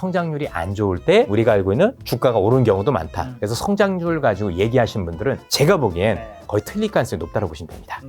성장률이 안 좋을 때 우리가 알고 있는 주가가 오른 경우도 많다. 그래서 성장률 가지고 얘기하신 분들은 제가 보기엔 거의 틀릴 가능성이 높다고 보시면 됩니다.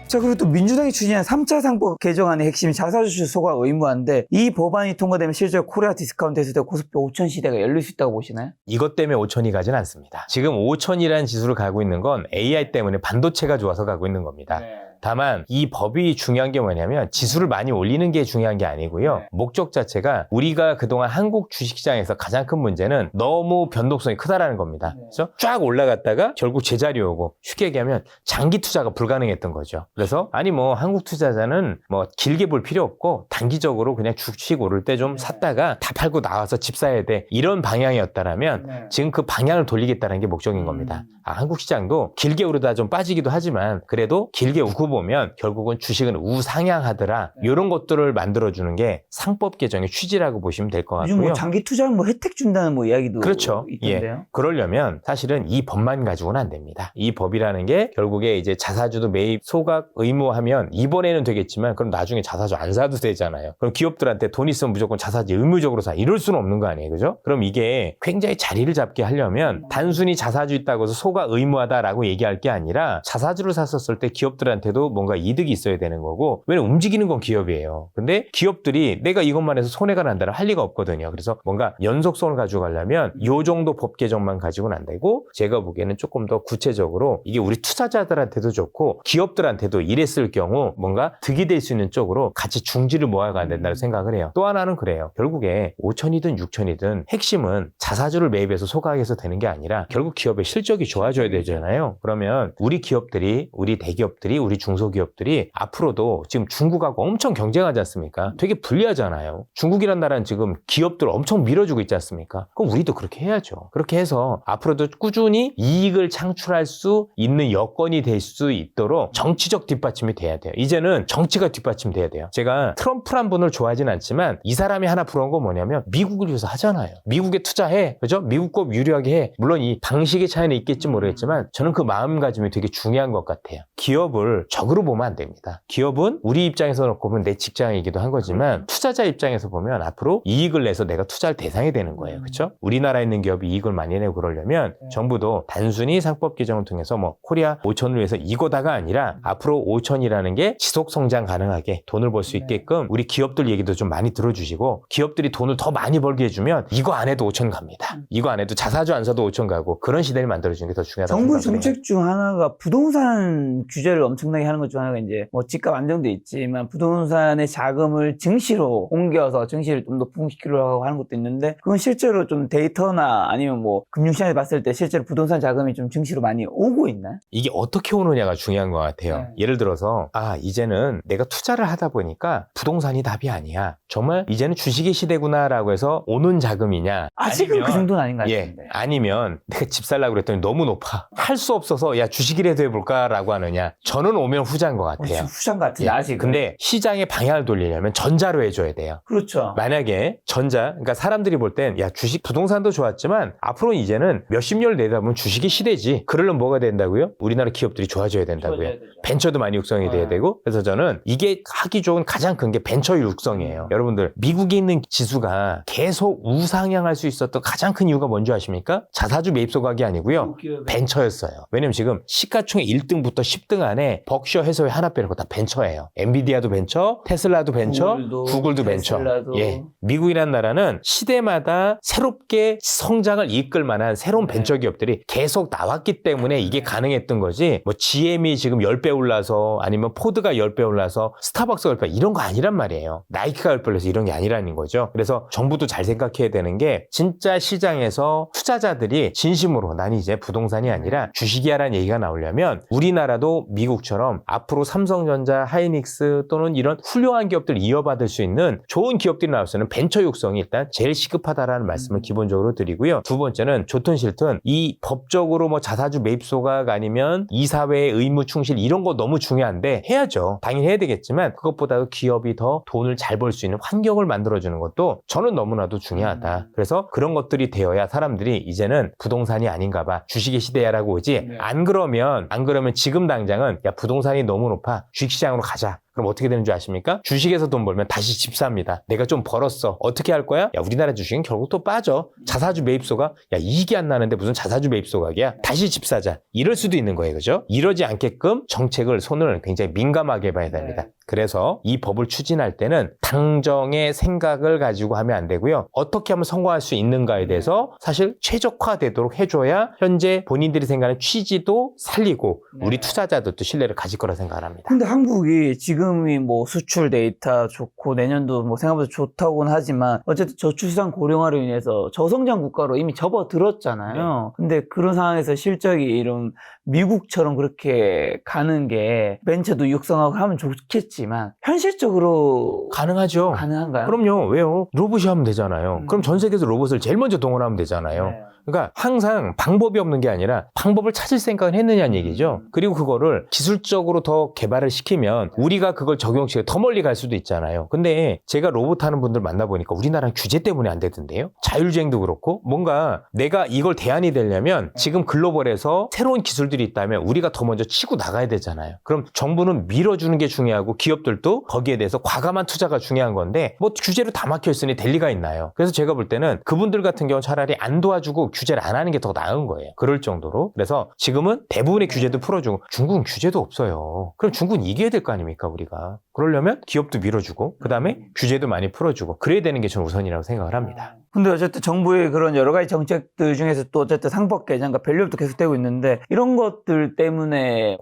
자, 그리고 또 민주당이 추진한 3차 상법 개정안의 핵심이 자사주 소가 의무화인데 이 법안이 통과되면 실제로 코리아 디스카운트에서 고속표 5천 시대가 열릴 수 있다고 보시나요? 이것 때문에 5천이 가진 않습니다. 지금 5천이라는 지수를 가고 있는 건 AI 때문에 반도체가 좋아서 가고 있는 겁니다. 다만 이 법이 중요한 게 뭐냐면 지수를 많이 올리는 게 중요한 게 아니고요. 목적 자체가 우리가 그동안 한국 주식시장에서 가장 큰 문제는 너무 변동성이 크다라는 겁니다. 그래서 쫙 올라갔다가 결국 제자리 오고 쉽게 얘기하면 장기 투자가 불가능했던 거죠. 그래서 아니 뭐 한국 투자자는 뭐 길게 볼 필요 없고 단기적으로 그냥 주식 오를 때 좀 샀다가 다 팔고 나와서 집 사야 돼. 이런 방향이었다라면 지금 그 방향을 돌리겠다는 게 목적인 겁니다. 한국 시장도 길게 오르다 좀 빠지기도 하지만 그래도 길게 오고 보면 결국은 주식은 우상향하더라. 이런 것들을 만들어주는 게 상법 개정의 취지라고 보시면 될 것 같고요. 요즘 뭐 장기 투자하면 뭐 혜택 준다는 뭐 이야기도 그렇죠. 있던데요. 예. 그러려면 사실은 이 법만 가지고는 안 됩니다. 이 법이라는 게 결국에 이제 자사주도 매입 소각 의무하면 이번에는 되겠지만 그럼 나중에 자사주 안 사도 되잖아요. 그럼 기업들한테 돈 있으면 무조건 자사주 의무적으로 사. 이럴 수는 없는 거 아니에요. 그죠? 그럼 이게 굉장히 자리를 잡게 하려면 단순히 자사주 있다고 해서 소각 의무하다라고 얘기할 게 아니라 자사주를 샀었을 때 기업들한테도 뭔가 이득이 있어야 되는 거고 왜냐면 움직이는 건 기업이에요. 근데 기업들이 내가 이것만 해서 손해가 난다는 할 리가 없거든요. 그래서 뭔가 연속성을 가지고 가려면 이 정도 법 개정만 가지고는 안 되고 제가 보기에는 조금 더 구체적으로 이게 우리 투자자들한테도 좋고 기업들한테도 이랬을 경우 뭔가 득이 될 수 있는 쪽으로 같이 중지를 모아가야 된다고 생각을 해요. 또 하나는 그래요. 결국에 5천이든 6천이든 핵심은 자사주를 매입해서 소각해서 되는 게 아니라 결국 기업의 실적이 좋아져야 되잖아요. 그러면 우리 기업들이 우리 대기업들이 우리 중소기업들이 앞으로도 지금 중국하고 엄청 경쟁하지 않습니까? 되게 불리하잖아요. 중국이란 나라는 지금 기업들 엄청 밀어주고 있지 않습니까? 그럼 우리도 그렇게 해야죠. 그렇게 해서 앞으로도 꾸준히 이익을 창출할 수 있는 여건이 될 수 있도록 정치적 뒷받침이 돼야 돼요. 이제는 정치가 뒷받침돼야 돼요. 제가 트럼프란 분을 좋아하진 않지만 이 사람이 하나 부러운 건 뭐냐면 미국을 위해서 하잖아요. 미국에 투자해. 그죠? 미국 거 유리하게 해. 물론 이 방식의 차이는 있겠지 모르겠지만 저는 그 마음가짐이 되게 중요한 것 같아요. 기업을 적으로 보면 안 됩니다. 기업은 우리 입장에서 놓고 보면 내 직장이기도 한 거지만 투자자 입장에서 보면 앞으로 이익을 내서 내가 투자할 대상이 되는 거예요. 그렇죠? 우리나라에 있는 기업이 이익을 많이 내고 그러려면 정부도 단순히 상법 개정을 통해서 뭐 코리아 5천을 위해서 이거다가 아니라 앞으로 5천이라는 게 지속 성장 가능하게 돈을 벌 수 있게끔 우리 기업들 얘기도 좀 많이 들어주시고 기업들이 돈을 더 많이 벌게 해주면 이거 안 해도 5천 갑니다. 이거 안 해도 자사주 안 사도 5천 가고 그런 시대를 만들어주는 게 더 중요하다고 정부 생각해요. 정책 중 하나가 부동산 규제를 엄청나게 하는 것 중 하나가 이제 뭐 집값 안정도 있지만 부동산의 자금을 증시로 옮겨서 증시를 좀 높이려고 하는 것도 있는데 그건 실제로 좀 데이터나 아니면 뭐 금융시장에 봤을 때 실제로 부동산 자금이 좀 증시로 많이 오고 있나요? 이게 어떻게 오느냐가 중요한 것 같아요. 네. 예를 들어서 이제는 내가 투자를 하다 보니까 부동산이 답이 아니야. 정말 이제는 주식의 시대구나라고 해서 오는 자금이냐. 아직은 그 정도는 아닌 것 예, 같은데. 아니면 내가 집 살라고 그랬더니 너무 높아. 할 수 없어서 야 주식이라도 해볼까라고 하느냐. 저는 오면 후자인 것 같아요. 지금 후장 같은데 예, 아직. 근데 시장의 방향을 돌리려면 전자로 해줘야 돼요. 그렇죠. 만약에 그러니까 사람들이 볼 땐 야 주식 부동산도 좋았지만 앞으로 이제는 몇십 년을 내다 보면 주식이 시대지. 그러려면 뭐가 된다고요? 우리나라 기업들이 좋아져야 된다고요. 벤처도 많이 육성이 돼야 되고 그래서 저는 이게 하기 좋은 가장 큰 게 벤처 육성이에요. 여러분들 미국에 있는 지수가 계속 우상향할 수 있었던 가장 큰 이유가 뭔지 아십니까? 자사주 매입 소각이 아니고요. 벤처였어요. 왜냐면 지금 시가총액 1등부터 10등 안에 벅셔 해서웨이 하나 빼놓고 다 벤처예요. 엔비디아도 벤처, 테슬라도 벤처, 구글도 벤처. 예, 미국이라는 나라는 시대마다 새롭게 성장을 이끌 만한 새로운 벤처 기업들이 계속 나왔기 때문에 이게 가능했던 거지. 뭐 GM이 지금 10배 올라서 아니면 포드가 10배 올라서 스타벅스가 10배 이런 거 아니란 말이에요. 나이키가 10배 올라서 이런 게 아니라는 거죠. 그래서 정부도 잘 생각해야 되는 게 진짜 시장에서 투자자들이 진심으로 난 이제 부동산이 아니라 주식이야라는 얘기가 나오려면 우리나라도 미국처럼 앞으로 삼성전자, 하이닉스 또는 이런 훌륭한 기업들 이어받을 수 있는 좋은 기업들이 나왔으면 벤처 육성이 일단 제일 시급하다라는 말씀을 기본적으로 드리고요. 두 번째는 좋든 싫든 이 법적으로 뭐 자사주 매입 소각 아니면 이사회의 의무 충실 이런 거 너무 중요한데 해야죠. 당연히 해야 되겠지만 그것보다도 기업이 더 돈을 잘 벌 수 있는 환경을 만들어주는 것도 저는 너무나도 중요하다. 그래서 그런 것들이 되어야 사람들이 이제는 부동산이 아닌가 봐. 주식의 시대야라고 오지. 안 그러면 지금 당장은 야 부동산 부동산이 너무 높아. 주식시장으로 가자. 그럼 어떻게 되는 줄 아십니까? 주식에서 돈 벌면 다시 집 삽니다. 내가 좀 벌었어. 어떻게 할 거야? 야, 우리나라 주식은 결국 또 빠져. 자사주 매입소가 야, 이익이 안 나는데 무슨 자사주 매입소각이야? 다시 집 사자. 이럴 수도 있는 거예요. 그죠? 이러지 않게끔 정책을 손을 굉장히 민감하게 봐야 됩니다. 그래서 이 법을 추진할 때는 당정의 생각을 가지고 하면 안 되고요. 어떻게 하면 성공할 수 있는가에 대해서 사실 최적화되도록 해줘야 현재 본인들이 생각하는 취지도 살리고 우리 투자자들도 신뢰를 가질 거라 생각합니다. 근데 한국이 지금이 뭐 수출 데이터 좋고 내년도 뭐 생각보다 좋다고는 하지만 어쨌든 저출산 고령화로 인해서 저성장 국가로 이미 접어들었잖아요. 근데 그런 상황에서 실적이 이런 미국처럼 그렇게 가는 게 벤처도 육성하고 하면 좋겠지만 현실적으로 가능하죠. 가능한가요? 그럼요. 왜요? 로봇이 하면 되잖아요. 그럼 전 세계에서 로봇을 제일 먼저 동원하면 되잖아요. 그러니까 항상 방법이 없는 게 아니라 방법을 찾을 생각을 했느냐는 얘기죠. 그리고 그거를 기술적으로 더 개발을 시키면 우리가 그걸 적용시켜 더 멀리 갈 수도 있잖아요. 근데 제가 로봇 하는 분들 만나보니까 우리나라는 규제 때문에 안 되던데요. 자율주행도 그렇고 뭔가 내가 이걸 대안이 되려면 지금 글로벌에서 새로운 기술들이 있다면 우리가 더 먼저 치고 나가야 되잖아요. 그럼 정부는 밀어주는 게 중요하고 기업들도 거기에 대해서 과감한 투자가 중요한 건데 뭐 규제로 다 막혀 있으니 될 리가 있나요? 그래서 제가 볼 때는 그분들 같은 경우 차라리 안 도와주고 규제를 안 하는 게 더 나은 거예요. 그럴 정도로. 그래서 지금은 대부분의 규제도 풀어주고 중국은 규제도 없어요. 그럼 중국은 이겨야 될 거 아닙니까 우리가. 그러려면 기업도 밀어주고 그 다음에 규제도 많이 풀어주고 그래야 되는 게 저는 우선이라고 생각을 합니다. 근데 어쨌든 정부의 그런 여러 가지 정책들 중에서 또 어쨌든 상법 개정과 밸류업도 계속되고 있는데 이런 것들 때문에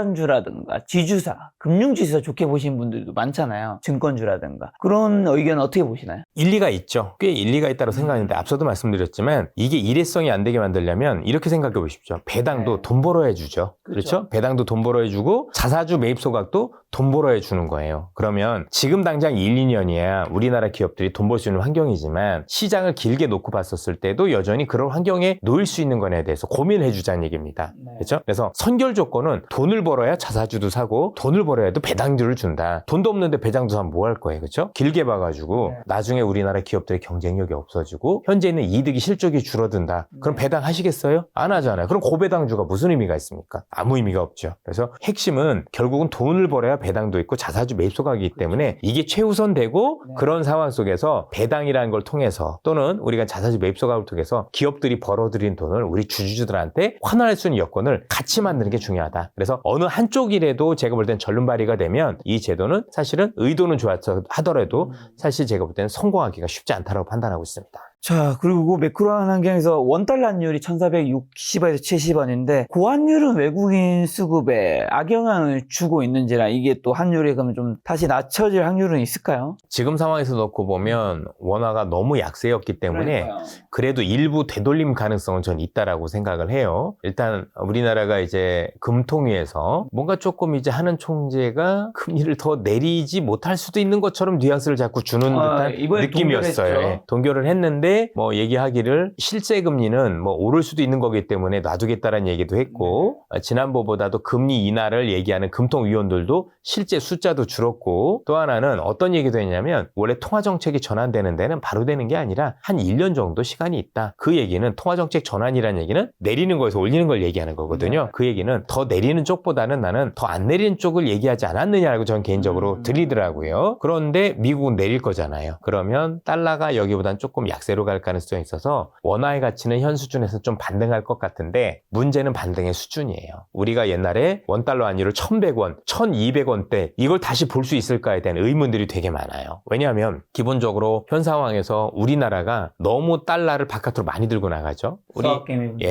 고배당주라든가 지주사, 금융지주사 좋게 보시는 분들도 많잖아요. 증권주라든가. 그런 의견은 어떻게 보시나요? 일리가 있죠. 꽤 일리가 있다고 생각하는데 앞서도 말씀드렸지만 이게 일회성이 안 되게 만들려면 이렇게 생각해 보십시오. 배당도 돈 벌어야 주죠. 그렇죠? 배당도 돈 벌어야 주고 자사주 매입 소각도 돈 벌어야 주는 거예요. 그러면 지금 당장 1, 2년이야 우리나라 기업들이 돈 벌 수 있는 환경이지만 시장을 길게 놓고 봤었을 때도 여전히 그런 환경에 놓일 수 있는 거에 대해서 고민을 해주자는 얘기입니다. 그렇죠? 그래서 선결 조건은 돈을 벌어야 자사주도 사고 돈을 벌어야 해도 배당주를 준다. 돈도 없는데 배당주 사면 뭐 할 거예요. 그렇죠? 길게 봐가지고 나중에 우리나라 기업들의 경쟁력이 없어지고 현재 있는 이득이 실적이 줄어든다. 그럼 배당하시겠어요? 안 하잖아요. 그럼 고배당주가 무슨 의미가 있습니까? 아무 의미가 없죠. 그래서 핵심은 결국은 돈을 벌어야 배당도 있고 자사주 매입 소각이기 때문에 이게 최우선되고 그런 상황 속에서 배당이라는 걸 통해서 또는 우리가 자사주 매입 소각을 통해서 기업들이 벌어들인 돈을 우리 주주들한테 환원할 수 있는 여건을 같이 만드는 게 중요하다. 그래서 어느 한쪽이라도 제가 볼 땐 전륜 발휘가 되면 이 제도는 사실은 의도는 좋았어 하더라도 사실 제가 볼 때는 성공하기가 쉽지 않다고 판단하고 있습니다. 자, 그리고 매크로한 환경에서 원달러 환율이 1,460원에서 70원인데 그 환율은 외국인 수급에 악영향을 주고 있는지라 이게 또 환율이 그러면 좀 다시 낮춰질 확률은 있을까요? 지금 상황에서 놓고 보면 원화가 너무 약세였기 때문에 그래도 일부 되돌림 가능성은 전 있다라고 생각을 해요. 일단 우리나라가 이제 금통위에서 뭔가 조금 이제 하는 총재가 금리를 더 내리지 못할 수도 있는 것처럼 뉘앙스를 자꾸 주는 듯한 느낌이었어요. 예, 동결을 했는데 뭐 얘기하기를 실제 금리는 뭐 오를 수도 있는 거기 때문에 놔두겠다라는 얘기도 했고 지난번보다도 금리 인하를 얘기하는 금통위원들도 실제 숫자도 줄었고 또 하나는 어떤 얘기도 했냐면 원래 통화정책이 전환되는 데는 바로 되는 게 아니라 한 1년 정도 시간이 있다. 그 얘기는 통화정책 전환이라는 얘기는 내리는 거에서 올리는 걸 얘기하는 거거든요. 그 얘기는 더 내리는 쪽보다는 나는 더 안 내리는 쪽을 얘기하지 않았느냐고 저는 개인적으로 들리더라고요. 그런데 미국은 내릴 거잖아요. 그러면 달러가 여기보단 조금 약세로 갈 가능성이 있어서 원화의 가치는 현 수준에서 좀 반등할 것 같은데 문제는 반등의 수준이에요. 우리가 옛날에 원달러 환율을 1,100원, 1,200원대 이걸 다시 볼 수 있을까에 대한 의문들이 되게 많아요. 왜냐하면 기본적으로 현 상황에서 우리나라가 너무 달러를 바깥으로 많이 들고 나가죠. 우리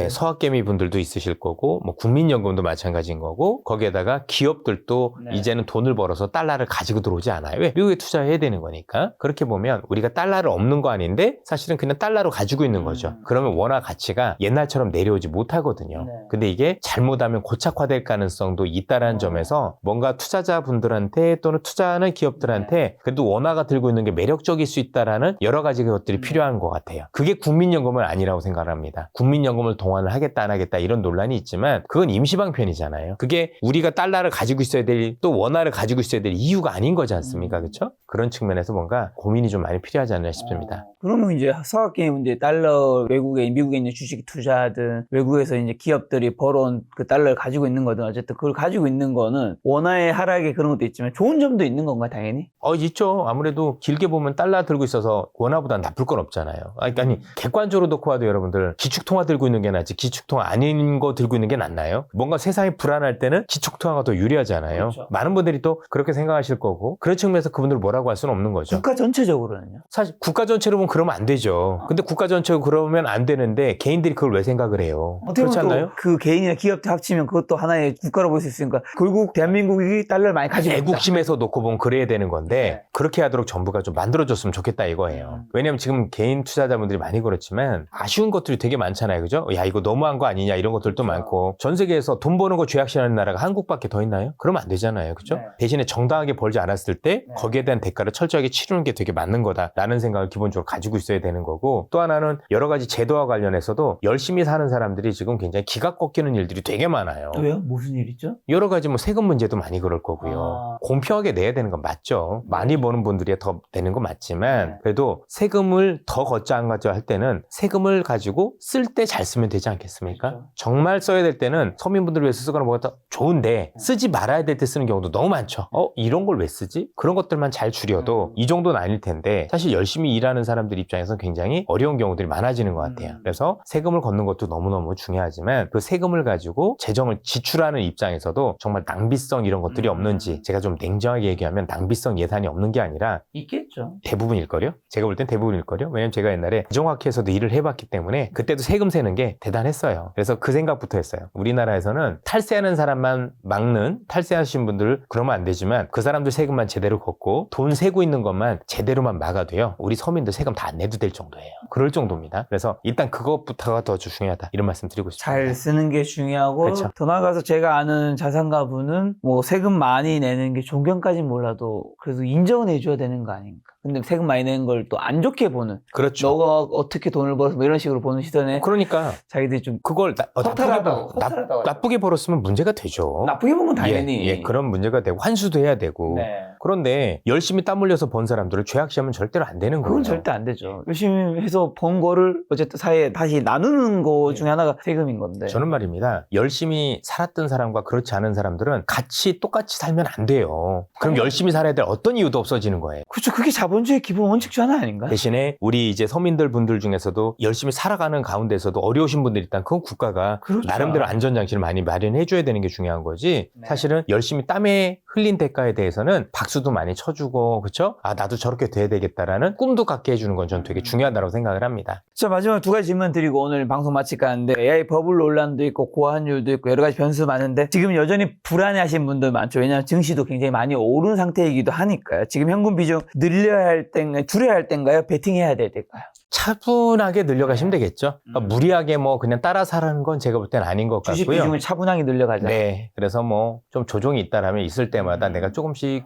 서학개미 분들도 있으실 거고 뭐 국민연금도 마찬가지인 거고 거기에다가 기업들도 이제는 돈을 벌어서 달러를 가지고 들어오지 않아요. 왜? 미국에 투자해야 되는 거니까. 그렇게 보면 우리가 달러를 없는 거 아닌데 사실은 그냥 달러로 가지고 있는 거죠. 그러면 원화 가치가 옛날처럼 내려오지 못하거든요. 근데 이게 잘못하면 고착화될 가능성도 있다라는 점에서 뭔가 투자자분들한테 또는 투자하는 기업들한테 그래도 원화가 들고 있는 게 매력적일 수 있다라는 여러 가지 것들이 필요한 것 같아요. 그게 국민연금은 아니라고 생각합니다. 국민연금을 동원을 하겠다 안 하겠다 이런 논란이 있지만 그건 임시방편이잖아요. 그게 우리가 달러를 가지고 있어야 될 또 원화를 가지고 있어야 될 이유가 아닌 거지 않습니까? 그렇죠? 그런 측면에서 뭔가 고민이 좀 많이 필요하지 않나 싶습니다. 그러면 이제 서학 개념 문제, 달러 외국에 미국에 있는 주식 투자든 외국에서 이제 기업들이 벌어온 그 달러를 가지고 있는 거든 어쨌든 그걸 가지고 있는 거는 원화의 하락에 그런 것도 있지만 좋은 점도 있는 건가 당연히? 있죠. 아무래도 길게 보면 달러 들고 있어서 원화보다 나쁠 건 없잖아요. 아니, 객관적으로 놓고 봐도 여러분들 기축통화 들고 있는 게 낫지 기축통화 아닌 거 들고 있는 게 낫나요? 뭔가 세상이 불안할 때는 기축통화가 더 유리하잖아요. 그렇죠. 많은 분들이 또 그렇게 생각하실 거고 그런 측면에서 그분들 뭐라고 할 수는 없는 거죠. 국가 전체적으로는요? 사실 국가 전체로 보면 그러면 안 되죠. 근데 국가 전체로 그러면 안 되는데 개인들이 그걸 왜 생각을 해요? 어떻게 그렇지 보면 않나요? 또 그 개인이나 기업들 합치면 그것도 하나의 국가로 볼 수 있으니까 결국 대한민국이 달러를 많이 가지고 있다. 애국심에서 놓고 보면 그래야 되는 건데 네. 그렇게 하도록 정부가 좀 만들어줬으면 좋겠다 이거예요. 왜냐면 지금 개인 투자자분들이 많이 그렇지만 아쉬운 것들이 되게 많잖아요. 그죠? 야 이거 너무한 거 아니냐 이런 것들도 그렇죠. 많고 전 세계에서 돈 버는 거 죄악시하는 나라가 한국밖에 더 있나요? 그러면 안 되잖아요. 그죠? 네. 대신에 정당하게 벌지 않았을 때 네. 거기에 대한 대가를 철저하게 치르는 게 되게 맞는 거다라는 생각을 기본적으로 가지고 있어야 되는 거고 또 하나는 여러 가지 제도와 관련해서도 열심히 사는 사람들이 지금 굉장히 기가 꺾이는 일들이 되게 많아요. 왜요? 무슨 일이죠? 여러 가지 뭐 세금 문제도 많이 그럴 거고요. 아. 공평하게 내야 되는 건 맞죠. 많이 버는 분들이 더 내는 건 맞지만 네. 그래도 세금을 더 걷자 안 걷자 할 때는 세금을 가지고 쓸 때 잘 쓰면 되지 않겠습니까? 그렇죠. 정말 써야 될 때는 서민분들을 위해서 쓰거나 뭐가 좋은데 쓰지 말아야 될 때 쓰는 경우도 너무 많죠. 이런 걸 왜 쓰지? 그런 것들만 잘 줄여도 이 정도는 아닐 텐데 사실 열심히 일하는 사람들 입장에서 굉장히 어려운 경우들이 많아지는 것 같아요. 그래서 세금을 걷는 것도 너무너무 중요하지만 그 세금을 가지고 재정을 지출하는 입장에서도 정말 낭비성 이런 것들이 없는지 제가 좀 냉정하게 얘기하면 낭비성 예산이 없는 게 아니라 있겠죠. 대부분일걸요? 제가 볼 땐 대부분일걸요? 왜냐면 제가 옛날에 재정학회에서도 일을 해봤기 때문에 그때도 세금 세는 게 대단했어요. 그래서 그 생각부터 했어요. 우리나라에서는 탈세하는 사람만 막는 탈세하신 분들 그러면 안 되지만 그 사람들 세금만 제대로 걷고 돈 세고 있는 것만 제대로만 막아도요. 우리 서민들 세금 다 안 내도 될 정도예요. 그럴 정도입니다. 그래서 일단 그것부터가 더 중요하다. 이런 말씀 드리고 싶습니다. 잘 쓰는 게 중요하고 그렇죠. 더 나아가서 제가 아는 자산가분은 뭐 세금 많이 내는 게 존경까진 몰라도 그래도 인정은 해줘야 되는 거 아닌가. 근데 세금 많이 내는 걸 또 안 좋게 보는 그렇죠. 너가 어떻게 돈을 벌어서 뭐 이런 식으로 보는 시선에 그러니까 자기들이 좀 그걸 허탈하다고 나쁘게 벌었으면 문제가 되죠. 나쁘게 보면 당연히 예, 그런 문제가 되고 환수도 해야 되고 네. 그런데 열심히 땀 흘려서 번 사람들을 죄악시하면 절대로 안 되는 거예요. 그건 절대 안 되죠. 열심히 해서 번 거를 어쨌든 사회에 다시 나누는 거 중에 하나가 세금인 건데. 저는 말입니다. 열심히 살았던 사람과 그렇지 않은 사람들은 같이 똑같이 살면 안 돼요. 그럼 열심히 살아야 될 어떤 이유도 없어지는 거예요. 그렇죠. 그게 자본주의 기본 원칙 중 하나 아닌가? 대신에 우리 이제 서민들 분들 중에서도 열심히 살아가는 가운데서도 어려우신 분들이 있다면 그건 국가가 그렇죠. 나름대로 안전장치를 많이 마련해 줘야 되는 게 중요한 거지. 네. 사실은 열심히 땀에 흘린 대가에 대해서는 박수도 많이 쳐주고 그렇죠? 아 나도 저렇게 돼야 되겠다라는 꿈도 갖게 해주는 건 저는 되게 중요하다고 생각을 합니다. 자, 마지막 두 가지 질문 드리고 오늘 방송 마칠까 하는데 AI 버블 논란도 있고 고환율도 있고 여러 가지 변수 많은데 지금 여전히 불안해하시는 분들 많죠. 왜냐하면 증시도 굉장히 많이 오른 상태이기도 하니까요. 지금 현금 비중 늘려야 할 땐가요? 줄여야 할 땐가요? 베팅해야 될 때일까요? 차분하게 늘려가시면 되겠죠. 그러니까 무리하게 뭐 그냥 따라 사라는 건 제가 볼 땐 아닌 것 주식 같고요. 비중을 차분하게 늘려가자. 네. 그래서 뭐 좀 조정이 있다라면 있을 때마다 내가 조금씩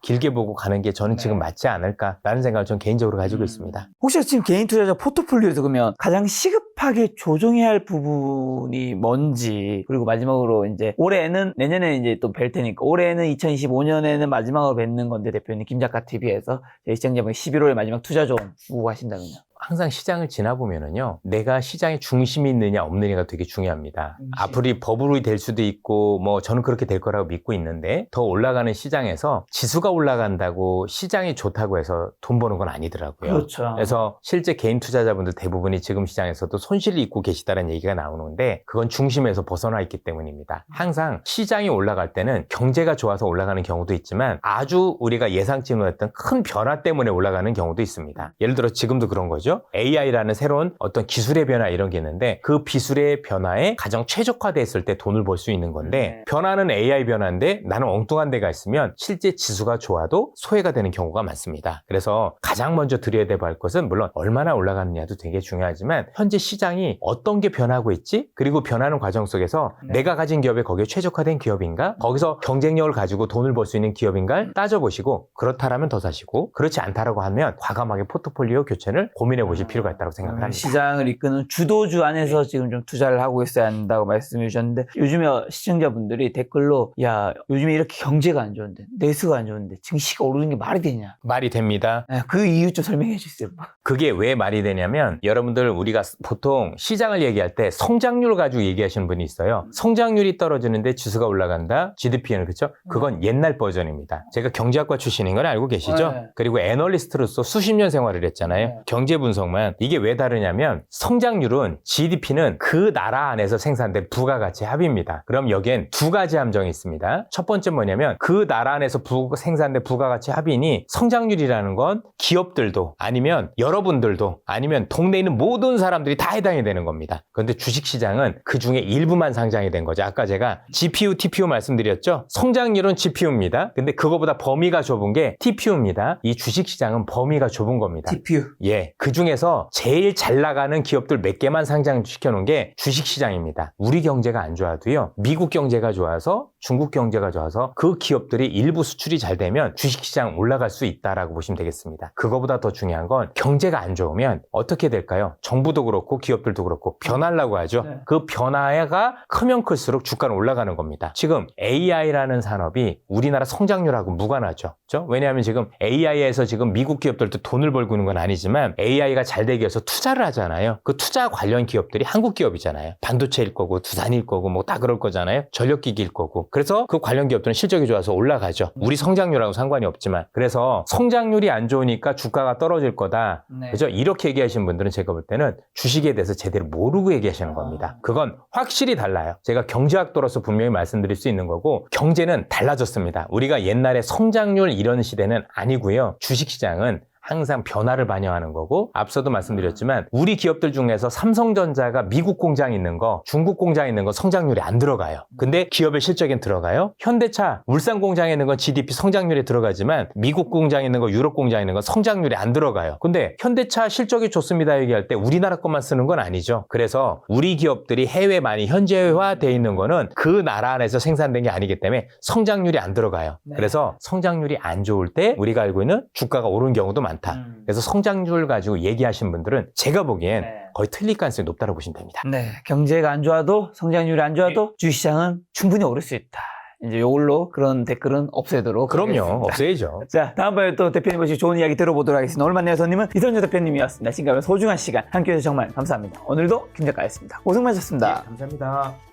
길게 보고 가는 게 저는 지금 맞지 않을까라는 생각을 전 개인적으로 가지고 있습니다. 혹시 지금 개인 투자자 포트폴리오에서 그러면 가장 시급하게 조정해야 할 부분이 뭔지 그리고 마지막으로 이제 올해는 내년에 이제 또 뵐 테니까 올해는 2025년에는 마지막으로 뵙는 건데 대표님 김작가 TV에서 시청자분 11월에 마지막 투자 조언 주고 하신다면요. 항상 시장을 지나보면은요, 내가 시장의 중심이 있느냐 없느냐가 되게 중요합니다. 앞으로 버블이 될 수도 있고, 뭐 저는 그렇게 될 거라고 믿고 있는데, 더 올라가는 시장에서 지수가 올라간다고 시장이 좋다고 해서 돈 버는 건 아니더라고요. 그렇죠. 그래서 실제 개인 투자자분들 대부분이 지금 시장에서도 손실을 입고 계시다는 얘기가 나오는데, 그건 중심에서 벗어나 있기 때문입니다. 항상 시장이 올라갈 때는 경제가 좋아서 올라가는 경우도 있지만, 아주 우리가 예상치 못했던 큰 변화 때문에 올라가는 경우도 있습니다. 예를 들어 지금도 그런 거죠. AI라는 새로운 어떤 기술의 변화 이런 게 있는데 그 기술의 변화에 가장 최적화됐을 때 돈을 벌 수 있는 건데 변화는 AI 변화인데 나는 엉뚱한 데가 있으면 실제 지수가 좋아도 소외가 되는 경우가 많습니다. 그래서 가장 먼저 드려야 될 것은 물론 얼마나 올라가느냐도 되게 중요하지만 현재 시장이 어떤 게 변하고 있지? 그리고 변하는 과정 속에서 내가 가진 기업이 거기에 최적화된 기업인가? 거기서 경쟁력을 가지고 돈을 벌 수 있는 기업인가를 따져보시고 그렇다라면 더 사시고 그렇지 않다라고 하면 과감하게 포트폴리오 교체를 고민해 고민해 보실 필요가 있다고 생각을 합니다. 시장을 이끄는 주도주 안에서 지금 좀 투자를 하고 있어야 한다고 말씀해 주셨는데 요즘에 시청자분들이 댓글로 야 요즘에 이렇게 경제가 안 좋은데 내수가 안 좋은데 증시가 오르는 게 말이 되냐 말이 됩니다. 그 이유 좀 설명해 주세요. 그게 왜 말이 되냐면 여러분들 우리가 보통 시장을 얘기할 때 성장률 가지고 얘기하시는 분이 있어요. 성장률이 떨어지는데 지수가 올라간다. GDP는 그렇죠? 그건 옛날 버전입니다. 제가 경제학과 출신인 걸 알고 계시죠? 네. 그리고 애널리스트로서 수십 년 생활을 했잖아요. 네. 경제 분석만. 이게 왜 다르냐면 성장률은 GDP는 그 나라 안에서 생산된 부가가치 합입니다. 그럼 여기엔 두 가지 함정이 있습니다. 첫 번째 뭐냐면 그 나라 안에서 생산된 부가가치 합이니 성장률이라는 건 기업들도 아니면 여러분들도 아니면 동네에 있는 모든 사람들이 다 해당이 되는 겁니다. 그런데 주식시장은 그 중에 일부만 상장이 된 거죠. 아까 제가 GPU, TPU 말씀드렸죠? 성장률은 GPU입니다. 근데 그거보다 범위가 좁은 게 TPU입니다. 이 주식시장은 범위가 좁은 겁니다. TPU. 예, 그 중에서 제일 잘 나가는 기업들 몇 개만 상장시켜 놓은 게 주식시장입니다. 우리 경제가 안 좋아도요, 미국 경제가 좋아서 중국 경제가 좋아서 그 기업들이 일부 수출이 잘 되면 주식시장 올라갈 수 있다라고 보시면 되겠습니다. 그거보다 더 중요한 건 경제가 안 좋으면 어떻게 될까요? 정부도 그렇고 기업들도 그렇고 변하려고 하죠. 네. 그 변화가 크면 클수록 주가는 올라가는 겁니다. 지금 AI라는 산업이 우리나라 성장률하고 무관하죠. 그렇죠? 왜냐하면 지금 AI에서 지금 미국 기업들도 돈을 벌고 있는 건 아니지만 AI가 잘 되기 위해서 투자를 하잖아요. 그 투자 관련 기업들이 한국 기업이잖아요. 반도체일 거고 두산일 거고 뭐 다 그럴 거잖아요. 전력기기일 거고. 그래서 그 관련 기업들은 실적이 좋아서 올라가죠. 우리 성장률하고 상관이 없지만. 그래서 성장률이 안 좋으니까 주가가 떨어질 거다. 네. 그죠? 이렇게 얘기하시는 분들은 제가 볼 때는 주식에 대해서 제대로 모르고 얘기하시는 겁니다. 그건 확실히 달라요. 제가 경제학도로서 분명히 말씀드릴 수 있는 거고 경제는 달라졌습니다. 우리가 옛날에 성장률 이런 시대는 아니고요. 주식시장은 항상 변화를 반영하는 거고 앞서도 말씀드렸지만 우리 기업들 중에서 삼성전자가 미국 공장에 있는 거 중국 공장에 있는 거 성장률이 안 들어가요. 근데 기업의 실적엔 들어가요. 현대차 울산 공장에 있는 건 GDP 성장률에 들어가지만 미국 공장에 있는 거 유럽 공장에 있는 건 성장률이 안 들어가요. 근데 현대차 실적이 좋습니다 얘기할 때 우리나라 것만 쓰는 건 아니죠. 그래서 우리 기업들이 해외 많이 현지화되어 있는 거는 그 나라 안에서 생산된 게 아니기 때문에 성장률이 안 들어가요. 네. 그래서 성장률이 안 좋을 때 우리가 알고 있는 주가가 오르는 경우도 많다. 그래서 성장률 가지고 얘기하신 분들은 제가 보기엔 네. 거의 틀릴 가능성이 높다고 보시면 됩니다. 네, 경제가 안 좋아도 성장률이 안 좋아도 주식시장은 충분히 오를 수 있다. 이제 이걸로 그런 댓글은 없애도록 그럼요. 하겠습니다. 없애야죠. 자, 다음번에 또 대표님 모시고 좋은 이야기 들어보도록 하겠습니다. 오늘 만난 손님은 이선재 대표님이었습니다. 지금까지 소중한 시간 함께해 주셔서 정말 감사합니다. 오늘도 김 작가였습니다. 고생 많으셨습니다. 감사합니다.